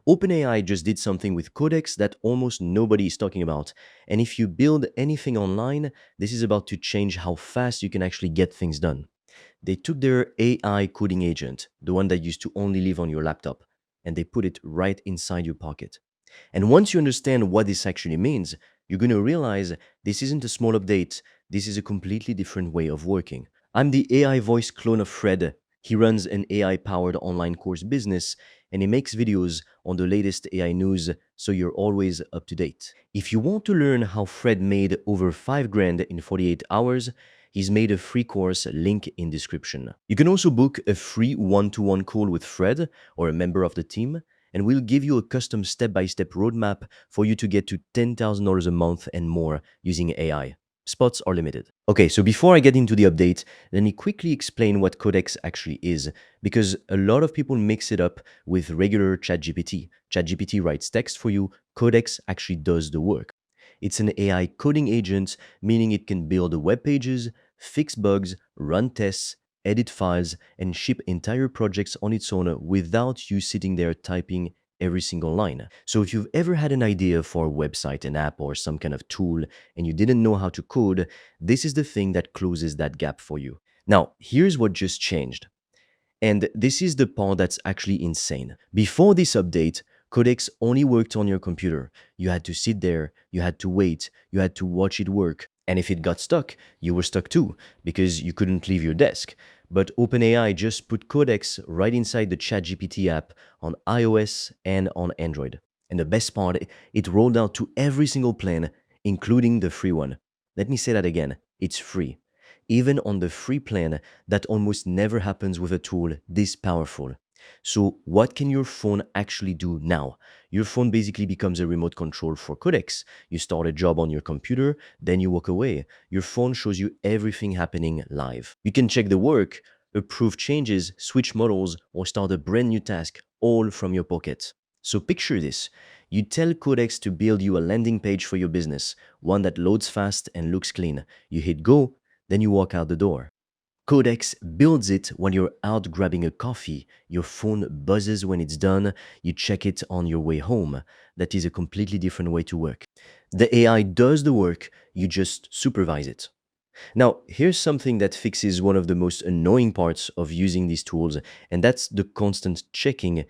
OpenAI just did something with Codex that almost nobody is talking about. And if you build anything online, this is about to change how fast you can actually get things done. They took their AI coding agent, the one that used to only live on your laptop, and they put it right inside your pocket. And once you understand what this actually means, you're going to realize this isn't a small update, this is a completely different way of working. I'm the AI voice clone of Fred. He runs an AI powered online course business and he makes videos on the latest AI news so you're always up to date. If you want to learn how Fred made over 5 grand in 48 hours, he's made a free course, link in description. You can also book a free one-to-one call with Fred or a member of the team and we'll give you a custom step-by-step roadmap for you to get to $10,000 a month and more using AI. Spots are limited. Okay, so before I get into the update, let me quickly explain what Codex actually is, because a lot of people mix it up with regular ChatGPT. ChatGPT writes text for you, Codex actually does the work. It's an AI coding agent, meaning it can build web pages, fix bugs, run tests, edit files, and ship entire projects on its own without you sitting there typing every single line. So if you've ever had an idea for a website, an app, or some kind of tool, and you didn't know how to code, this is the thing that closes that gap for you. Now, here's what just changed. And this is the part that's actually insane. Before this update, Codex only worked on your computer. You had to sit there, you had to wait, you had to watch it work. And if it got stuck, you were stuck too, because you couldn't leave your desk. But OpenAI just put Codex right inside the ChatGPT app on iOS and on Android. And the best part, it rolled out to every single plan, including the free one. Let me say that again, it's free. Even on the free plan, that almost never happens with a tool this powerful. So what can your phone actually do now? Your phone basically becomes a remote control for Codex. You start a job on your computer, then you walk away. Your phone shows you everything happening live. You can check the work, approve changes, switch models, or start a brand new task, all from your pocket. So picture this. You tell Codex to build you a landing page for your business, one that loads fast and looks clean. You hit go, then you walk out the door. Codex builds it while you're out grabbing a coffee. Your phone buzzes when it's done. You check it on your way home. That is a completely different way to work. The AI does the work, you just supervise it. Now, here's something that fixes one of the most annoying parts of using these tools, and that's the constant checking.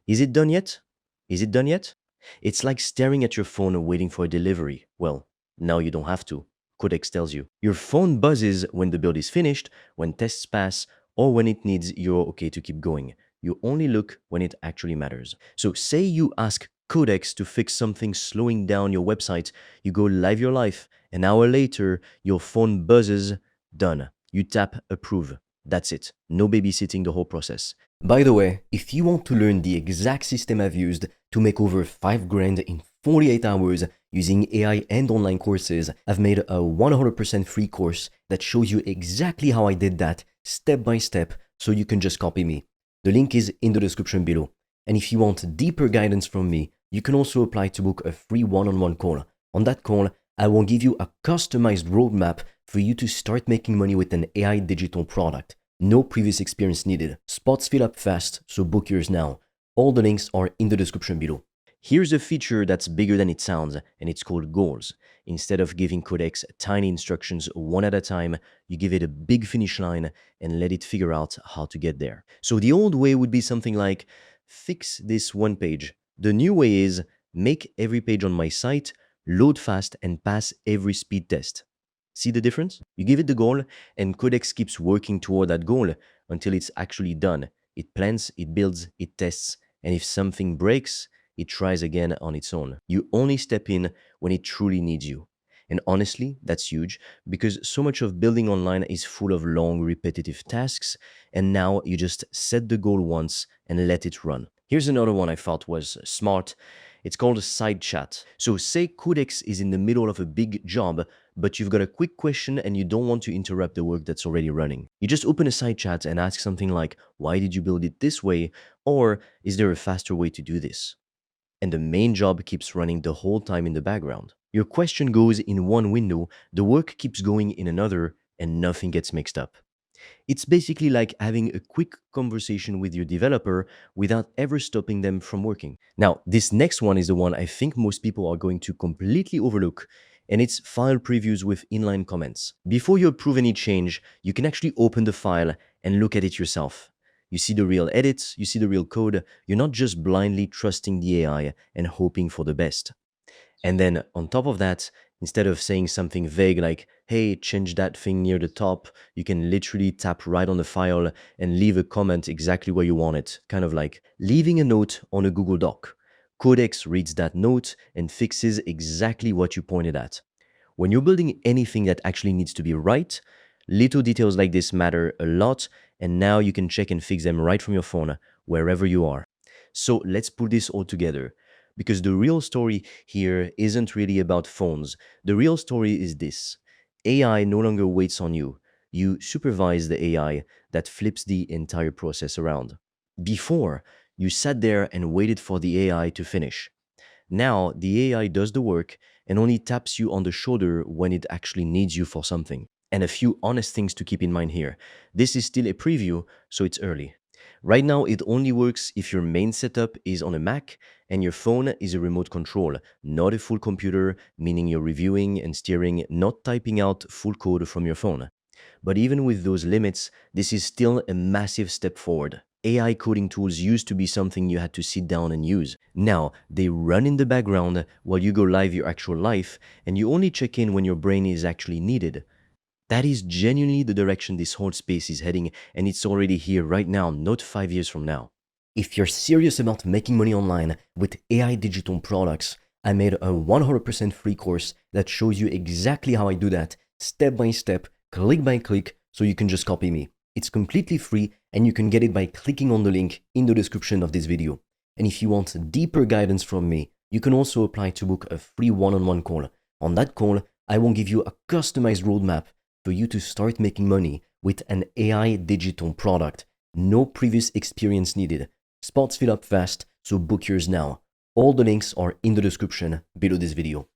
Is it done yet? Is it done yet? It's like staring at your phone waiting for a delivery. Well, now you don't have to. Codex tells you. Your phone buzzes when the build is finished, when tests pass, or when it needs you're okay to keep going. You only look when it actually matters. So say you ask Codex to fix something slowing down your website, you go live your life. An hour later, your phone buzzes, done. You tap approve. That's it. No babysitting the whole process. By the way, if you want to learn the exact system I've used to make over 5 grand in 48 hours using AI and online courses, I've made a 100% free course that shows you exactly how I did that step by step so you can just copy me. The link is in the description below. And if you want deeper guidance from me, you can also apply to book a free one-on-one call. On that call, I will give you a customized roadmap for you to start making money with an AI digital product. No previous experience needed. Spots fill up fast, so book yours now. All the links are in the description below. Here's a feature that's bigger than it sounds, and it's called goals. Instead of giving Codex tiny instructions one at a time, you give it a big finish line and let it figure out how to get there. So the old way would be something like, fix this one page. The new way is, make every page on my site load fast and pass every speed test. See the difference? You give it the goal, and Codex keeps working toward that goal until it's actually done. It plans, it builds, it tests, and if something breaks, it tries again on its own. You only step in when it truly needs you. And honestly, that's huge because so much of building online is full of long, repetitive tasks, and now you just set the goal once and let it run. Here's another one I thought was smart. It's called a side chat. So say Codex is in the middle of a big job, but you've got a quick question and you don't want to interrupt the work that's already running. You just open a side chat and ask something like, why did you build it this way? Or is there a faster way to do this? And the main job keeps running the whole time in the background. Your question goes in one window, the work keeps going in another, and nothing gets mixed up. It's basically like having a quick conversation with your developer without ever stopping them from working. Now, this next one is the one I think most people are going to completely overlook, and it's file previews with inline comments. Before you approve any change, you can actually open the file and look at it yourself. You see the real edits, you see the real code, you're not just blindly trusting the AI and hoping for the best. And then on top of that, instead of saying something vague like, hey, change that thing near the top, you can literally tap right on the file and leave a comment exactly where you want it, kind of like leaving a note on a Google Doc. Codex reads that note and fixes exactly what you pointed at. When you're building anything that actually needs to be right, little details like this matter a lot, and now you can check and fix them right from your phone, wherever you are. So let's put this all together. Because the real story here isn't really about phones. The real story is this: AI no longer waits on you. You supervise the AI that flips the entire process around. Before, you sat there and waited for the AI to finish. Now, the AI does the work and only taps you on the shoulder when it actually needs you for something. And a few honest things to keep in mind here. This is still a preview, so it's early. Right now, it only works if your main setup is on a Mac and your phone is a remote control, not a full computer, meaning you're reviewing and steering, not typing out full code from your phone. But even with those limits, this is still a massive step forward. AI coding tools used to be something you had to sit down and use. Now, they run in the background while you go live your actual life, and you only check in when your brain is actually needed. That is genuinely the direction this whole space is heading, and it's already here right now, not 5 years from now. If you're serious about making money online with AI digital products, I made a 100% free course that shows you exactly how I do that, step by step, click by click, so you can just copy me. It's completely free, and you can get it by clicking on the link in the description of this video. And if you want deeper guidance from me, you can also apply to book a free one-on-one call. On that call, I will give you a customized roadmap for you to start making money with an AI digital product. No previous experience needed. Spots fill up fast, so book yours now. All the links are in the description below this video.